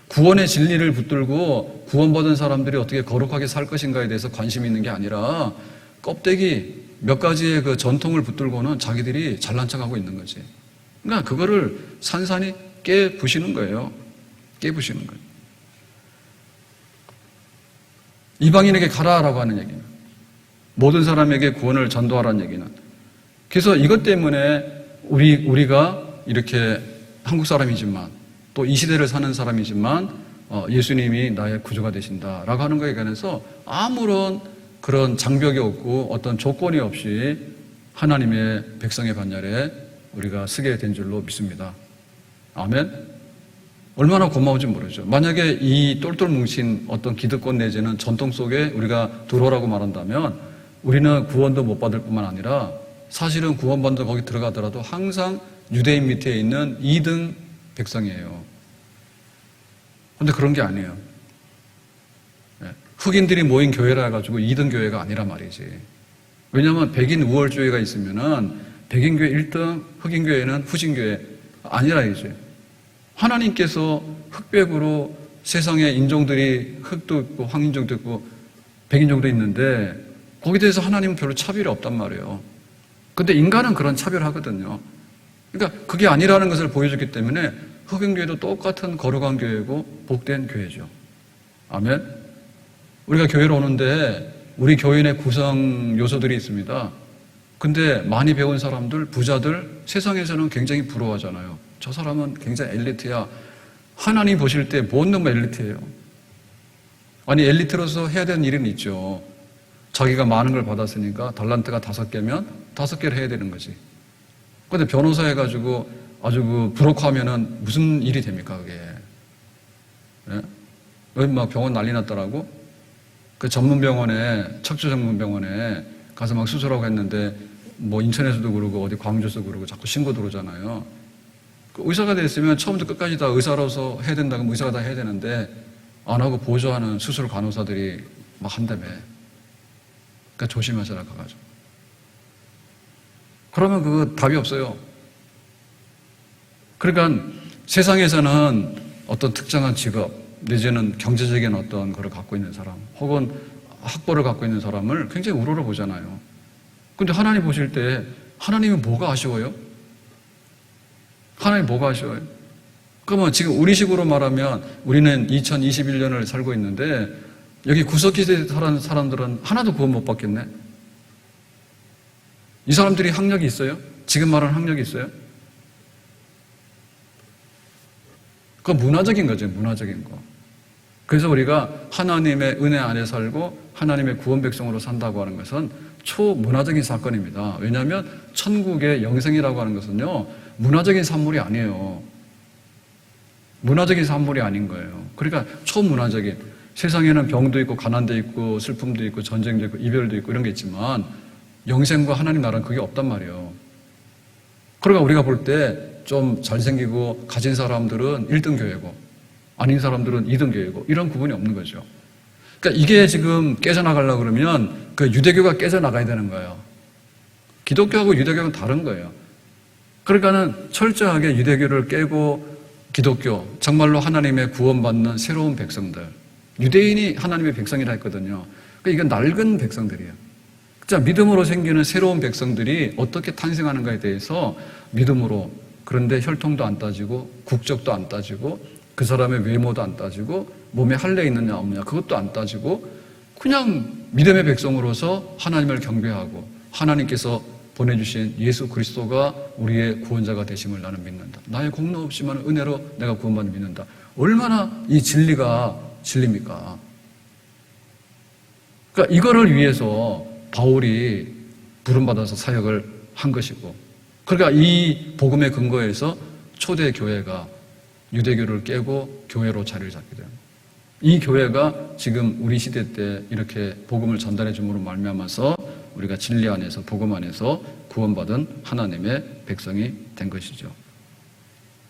구원의 진리를 붙들고 구원받은 사람들이 어떻게 거룩하게 살 것인가에 대해서 관심이 있는 게 아니라 껍데기 몇 가지의 그 전통을 붙들고는 자기들이 잘난 척하고 있는 거지. 그러니까 그거를 산산이 깨부시는 거예요. 깨부시는 거예요. 이방인에게 가라라고 하는 얘기는 모든 사람에게 구원을 전도하라는 얘기는. 그래서 이것 때문에 우리가 이렇게 한국 사람이지만 또 이 시대를 사는 사람이지만 예수님이 나의 구주가 되신다라고 하는 거에 관해서 아무런 그런 장벽이 없고 어떤 조건이 없이 하나님의 백성의 반열에 우리가 서게 된 줄로 믿습니다. 아멘. 얼마나 고마운지 모르죠. 만약에 이 똘똘 뭉친 어떤 기득권 내지는 전통 속에 우리가 들어오라고 말한다면 우리는 구원도 못 받을 뿐만 아니라 사실은 구원받는 거기 들어가더라도 항상 유대인 밑에 있는 2등 백성이에요. 그런데 그런 게 아니에요. 흑인들이 모인 교회라 해가지고 2등 교회가 아니란 말이지. 왜냐하면 백인 우월주의가 있으면은 백인 교회 1등, 흑인 교회는 후진 교회 아니라 이제 하나님께서 흑백으로 세상에 인종들이 흑도 있고 황인종도 있고 백인종도 있는데 거기에 대해서 하나님은 별로 차별이 없단 말이에요. 근데 인간은 그런 차별하거든요. 그러니까 그게 아니라는 것을 보여줬기 때문에 흑인교회도 똑같은 거룩한 교회고 복된 교회죠. 아멘. 우리가 교회로 오는데 우리 교인의 구성 요소들이 있습니다. 근데 많이 배운 사람들, 부자들 세상에서는 굉장히 부러워하잖아요. 저 사람은 굉장히 엘리트야. 하나님 보실 때 뭔 놈의 엘리트예요. 아니 엘리트로서 해야 되는 일은 있죠. 자기가 많은 걸 받았으니까 달란트가 5개면 5개를 해야 되는 거지. 근데 변호사 해가지고 아주 그 브로커하면은 무슨 일이 됩니까 그게? 예? 여기 막 병원 난리 났더라고. 그 전문병원에 척추 전문병원에 가서 막 수술하고 했는데 뭐 인천에서도 그러고 어디 광주에서도 그러고 자꾸 신고 들어오잖아요. 그 의사가 됐으면 처음부터 끝까지 다 의사로서 해야 된다고 하면 의사가 다 해야 되는데 안 하고 보조하는 수술 간호사들이 막 한다며. 그러니까 조심하셔라 가가지고. 그러면 그 답이 없어요. 그러니까 세상에서는 어떤 특정한 직업, 내지는 경제적인 어떤 거를 갖고 있는 사람, 혹은 학벌을 갖고 있는 사람을 굉장히 우러러 보잖아요. 근데 하나님 보실 때 하나님이 뭐가 아쉬워요? 하나님 뭐가 아쉬워요? 그러면 지금 우리식으로 말하면 우리는 2021년을 살고 있는데 여기 구석기대에 사는 사람들은 하나도 구원 못 받겠네? 이 사람들이 학력이 있어요? 지금 말하는 학력이 있어요? 그건 문화적인 거죠, 문화적인 거. 그래서 우리가 하나님의 은혜 안에 살고 하나님의 구원 백성으로 산다고 하는 것은 초문화적인 사건입니다. 왜냐하면 천국의 영생이라고 하는 것은요, 문화적인 산물이 아니에요. 문화적인 산물이 아닌 거예요. 그러니까 초문화적인, 세상에는 병도 있고 가난도 있고 슬픔도 있고 전쟁도 있고 이별도 있고 이런 게 있지만 영생과 하나님 나라는 그게 없단 말이에요. 그러니까 우리가 볼 때 좀 잘생기고 가진 사람들은 1등 교회고 아닌 사람들은 2등 교회고 이런 구분이 없는 거죠. 그러니까 이게 지금 깨져나가려고 그러면 그 유대교가 깨져나가야 되는 거예요. 기독교하고 유대교는 다른 거예요. 그러니까는 철저하게 유대교를 깨고 기독교, 정말로 하나님의 구원받는 새로운 백성들, 유대인이 하나님의 백성이라 했거든요. 그러니까 이건 낡은 백성들이에요. 자, 믿음으로 생기는 새로운 백성들이 어떻게 탄생하는가에 대해서 믿음으로, 그런데 혈통도 안 따지고 국적도 안 따지고 그 사람의 외모도 안 따지고 몸에 할례 있느냐 없느냐 그것도 안 따지고 그냥 믿음의 백성으로서 하나님을 경배하고 하나님께서 보내주신 예수 그리스도가 우리의 구원자가 되심을 나는 믿는다. 나의 공로 없지만 은혜로 내가 구원받는 믿는다. 얼마나 이 진리가 진리입니까? 그러니까 이거를 위해서 바울이 부름받아서 사역을 한 것이고, 그러니까 이 복음의 근거에서 초대 교회가 유대교를 깨고 교회로 자리를 잡게 됩니다. 이 교회가 지금 우리 시대 때 이렇게 복음을 전달해 줌으로 말미암아서 우리가 진리 안에서 복음 안에서 구원받은 하나님의 백성이 된 것이죠.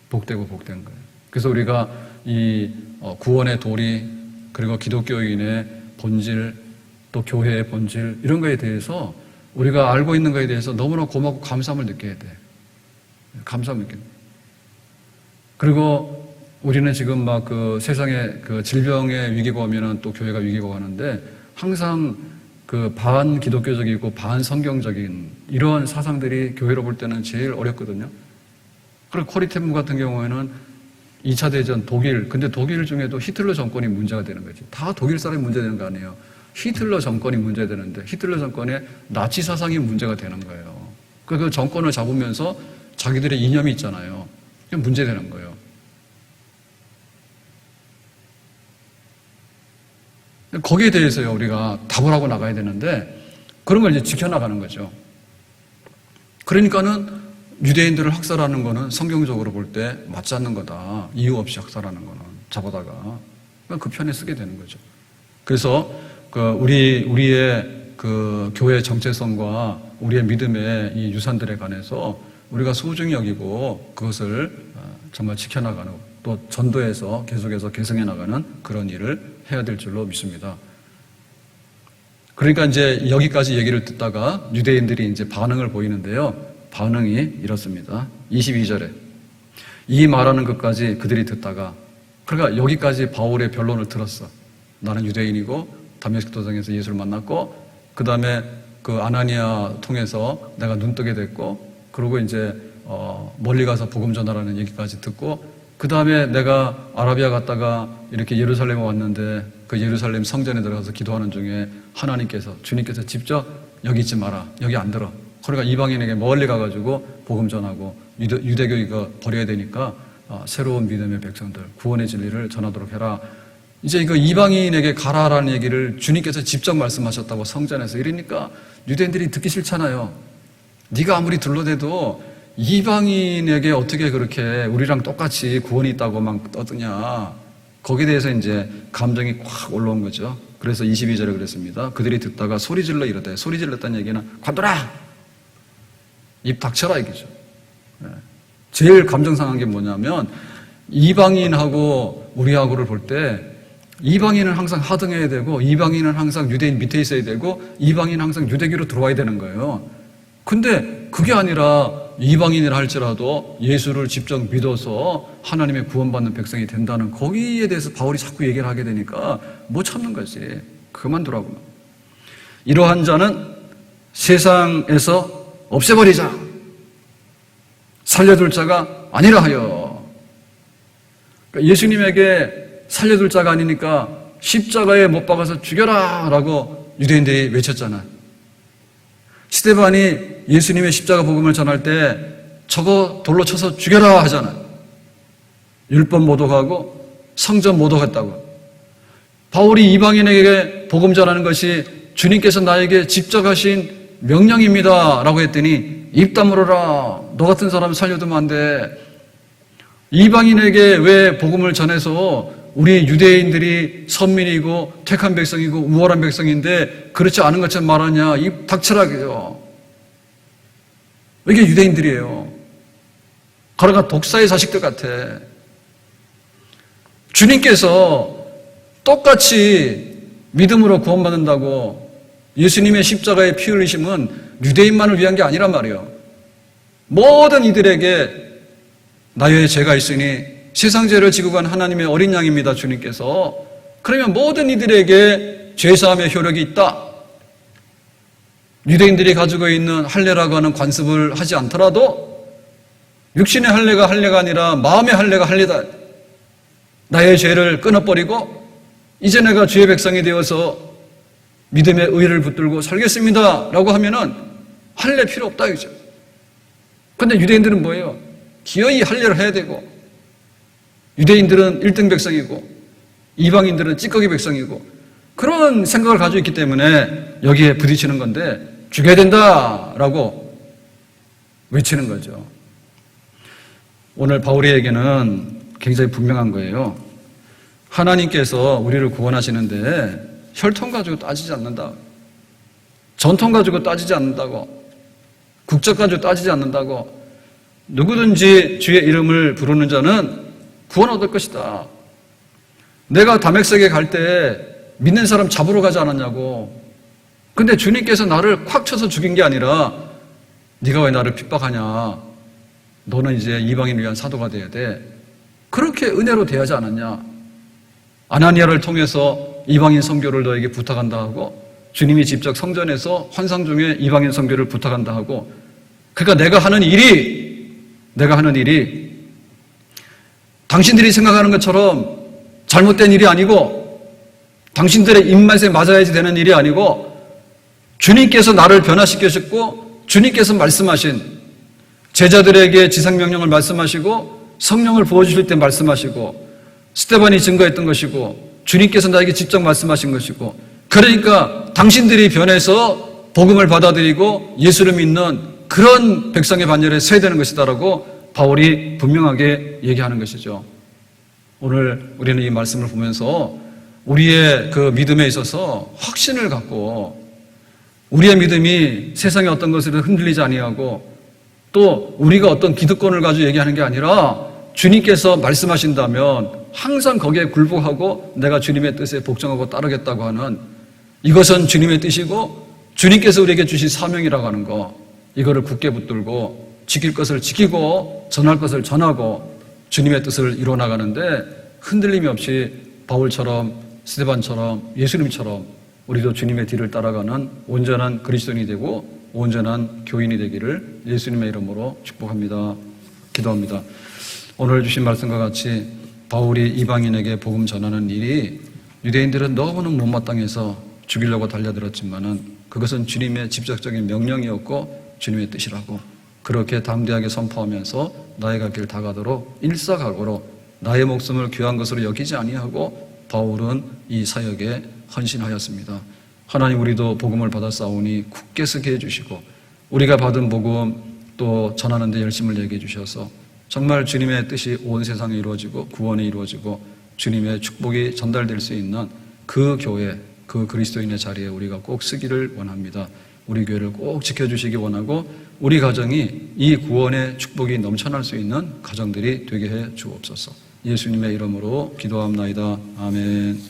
복되고 복된 거예요. 그래서 우리가 이 구원의 도리, 그리고 기독교인의 본질, 또 교회의 본질 이런 거에 대해서 우리가 알고 있는 거에 대해서 너무나 고맙고 감사함을 느껴야 돼. 감사함을 느껴야 돼. 그리고 우리는 지금 막 그 세상에 그 질병의 위기가 오면은 또 교회가 위기가 오는데 항상 그 반 기독교적이고 반 성경적인 이런 사상들이 교회로 볼 때는 제일 어렵거든요. 그리고 코리텐무 같은 경우에는 2차 대전 독일, 근데 독일 중에도 히틀러 정권이 문제가 되는 거지. 다 독일 사람이 문제되는 거 아니에요. 히틀러 정권이 문제되는데 히틀러 정권의 나치 사상이 문제가 되는 거예요. 그 정권을 잡으면서 자기들의 이념이 있잖아요. 그게 문제되는 거예요. 거기에 대해서요, 우리가 답을 하고 나가야 되는데 그런 걸 이제 지켜나가는 거죠. 그러니까는 유대인들을 학살하는 거는 성경적으로 볼 때 맞지 않는 거다. 이유 없이 학살하는 거는 잡아다가 그 편에 쓰게 되는 거죠. 그래서 우리의 그 교회 정체성과 우리의 믿음의 이 유산들에 관해서 우리가 소중히 여기고 그것을 정말 지켜나가는, 또 전도해서 계속해서 개성해 나가는 그런 일을 해야 될 줄로 믿습니다. 그러니까 이제 여기까지 얘기를 듣다가 유대인들이 이제 반응을 보이는데요. 반응이 이렇습니다. 22절에 이 말하는 것까지 그들이 듣다가, 그러니까 여기까지 바울의 변론을 들었어. 나는 유대인이고 다메섹 도상에서 예수를 만났고 그 다음에 그 아나니아 통해서 내가 눈뜨게 됐고, 그리고 이제 멀리 가서 복음 전하라는 얘기까지 듣고, 그 다음에 내가 아라비아 갔다가 이렇게 예루살렘에 왔는데 그 예루살렘 성전에 들어가서 기도하는 중에 하나님께서, 주님께서 직접 여기 있지 마라, 여기 안 들어. 그러니까 이방인에게 멀리 가가지고 복음 전하고 유대교 이거 버려야 되니까 새로운 믿음의 백성들 구원의 진리를 전하도록 해라. 이제 이거 이방인에게 가라라는 얘기를 주님께서 직접 말씀하셨다고 성전에서 이러니까 유대인들이 듣기 싫잖아요. 네가 아무리 둘러대도 이방인에게 어떻게 그렇게 우리랑 똑같이 구원이 있다고 막 떠드냐. 거기에 대해서 이제 감정이 확 올라온 거죠. 그래서 22절에 그랬습니다. 그들이 듣다가 소리질러 이러대. 소리질렀다는 얘기는 관둬라! 입 닥쳐라 이거죠. 제일 감정 상한 게 뭐냐면 이방인하고 우리하고를 볼 때 이방인은 항상 하등해야 되고 이방인은 항상 유대인 밑에 있어야 되고 이방인은 항상 유대교로 들어와야 되는 거예요. 근데 그게 아니라 이방인이라 할지라도 예수를 직접 믿어서 하나님의 구원받는 백성이 된다는 거기에 대해서 바울이 자꾸 얘기를 하게 되니까 못 참는 거지. 그만두라고. 이러한 자는 세상에서 없애버리자. 살려둘 자가 아니라 하여. 그러니까 예수님에게 살려둘 자가 아니니까 십자가에 못 박아서 죽여라 라고 유대인들이 외쳤잖아요. 스데반이 예수님의 십자가 복음을 전할 때 저거 돌로 쳐서 죽여라 하잖아요. 율법 모독하고 성전 모독했다고. 바울이 이방인에게 복음 전하는 것이 주님께서 나에게 직접 하신 명령입니다 라고 했더니 입 다물어라. 너 같은 사람 살려두면 안 돼. 이방인에게 왜 복음을 전해서 우리 유대인들이 선민이고 택한 백성이고 우월한 백성인데 그렇지 않은 것처럼 말하냐. 입 닥쳐라 그죠. 이게 유대인들이에요. 가라가 독사의 자식들 같아. 주님께서 똑같이 믿음으로 구원받는다고 예수님의 십자가의 피 흘리심은 유대인만을 위한 게 아니란 말이에요. 모든 이들에게 나의 죄가 있으니 세상 죄를 지고 간 하나님의 어린 양입니다. 주님께서. 그러면 모든 이들에게 죄사함의 효력이 있다. 유대인들이 가지고 있는 할례라고 하는 관습을 하지 않더라도 육신의 할례가 아니라 마음의 할례가 할례다. 나의 죄를 끊어버리고 이제 내가 주의 백성이 되어서 믿음의 의를 붙들고 살겠습니다 라고 하면은 할례 필요 없다 이거죠. 근데 유대인들은 뭐예요? 기어이 할례를 해야 되고 유대인들은 1등 백성이고 이방인들은 찌꺼기 백성이고 그런 생각을 가지고 있기 때문에 여기에 부딪히는 건데 죽여야 된다라고 외치는 거죠. 오늘 바울에게는 굉장히 분명한 거예요. 하나님께서 우리를 구원하시는데 혈통 가지고 따지지 않는다. 전통 가지고 따지지 않는다고. 국적 가지고 따지지 않는다고. 누구든지 주의 이름을 부르는 자는 구원 얻을 것이다. 내가 다메섹에 갈 때 믿는 사람 잡으러 가지 않았냐고. 근데 주님께서 나를 콱 쳐서 죽인 게 아니라 네가 왜 나를 핍박하냐. 너는 이제 이방인을 위한 사도가 돼야 돼. 그렇게 은혜로 대하지 않았냐. 아나니아를 통해서 이방인 선교를 너에게 부탁한다 하고 주님이 직접 성전에서 환상 중에 이방인 선교를 부탁한다 하고 그러니까 내가 하는 일이 당신들이 생각하는 것처럼 잘못된 일이 아니고 당신들의 입맛에 맞아야지 되는 일이 아니고 주님께서 나를 변화시키셨고 주님께서 말씀하신 제자들에게 지상명령을 말씀하시고 성령을 부어주실 때 말씀하시고 스데반이 증거했던 것이고 주님께서 나에게 직접 말씀하신 것이고 그러니까 당신들이 변해서 복음을 받아들이고 예수를 믿는 그런 백성의 반열에 서야 되는 것이다라고 바울이 분명하게 얘기하는 것이죠. 오늘 우리는 이 말씀을 보면서 우리의 그 믿음에 있어서 확신을 갖고 우리의 믿음이 세상의 어떤 것을 흔들리지 아니하고 또 우리가 어떤 기득권을 가지고 얘기하는 게 아니라 주님께서 말씀하신다면 항상 거기에 굴복하고 내가 주님의 뜻에 복종하고 따르겠다고 하는 이것은 주님의 뜻이고 주님께서 우리에게 주신 사명이라고 하는 거 이거를 굳게 붙들고 지킬 것을 지키고 전할 것을 전하고 주님의 뜻을 이루어나가는데 흔들림이 없이 바울처럼 스데반처럼 예수님처럼 우리도 주님의 뒤를 따라가는 온전한 그리스도인이 되고 온전한 교인이 되기를 예수님의 이름으로 축복합니다. 기도합니다. 오늘 주신 말씀과 같이 바울이 이방인에게 복음 전하는 일이 유대인들은 너무나 못마땅해서 죽이려고 달려들었지만은 그것은 주님의 직접적인 명령이었고 주님의 뜻이라고 그렇게 담대하게 선포하면서 나의 갈 길 다 가도록 일사각오로 나의 목숨을 귀한 것으로 여기지 아니하고 바울은 이 사역에 헌신하였습니다. 하나님 우리도 복음을 받았사오니 굳게 서게 해주시고 우리가 받은 복음 또 전하는 데 열심을 내게 해주셔서 정말 주님의 뜻이 온 세상에 이루어지고 구원이 이루어지고 주님의 축복이 전달될 수 있는 그 교회, 그 그리스도인의 자리에 우리가 꼭 서기를 원합니다. 우리 교회를 꼭 지켜주시기 원하고 우리 가정이 이 구원의 축복이 넘쳐날 수 있는 가정들이 되게 해 주옵소서. 예수님의 이름으로 기도합나이다. 아멘.